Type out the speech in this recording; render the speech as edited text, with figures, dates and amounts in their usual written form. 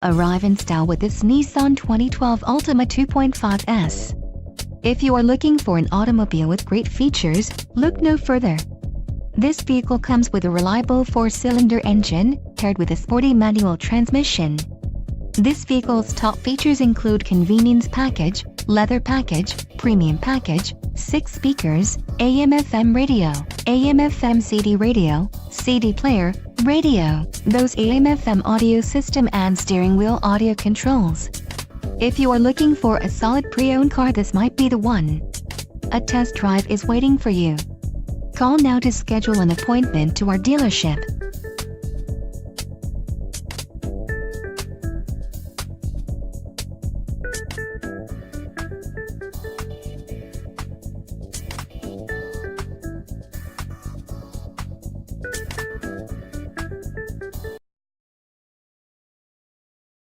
Arrive in style with this Nissan 2012 Altima 2.5S. If you are looking for an automobile with great features, look no further. This vehicle comes with a reliable 4-cylinder engine, paired with a sporty manual transmission. This vehicle's top features include convenience package, leather package, premium package, 6 speakers, AM/FM radio, AM/FM CD radio, CD player, radio, Bose AM/FM audio system and steering wheel audio controls. If you are looking for a solid pre-owned car, this might be the one. A test drive is waiting for you. Call now to schedule an appointment to our dealership.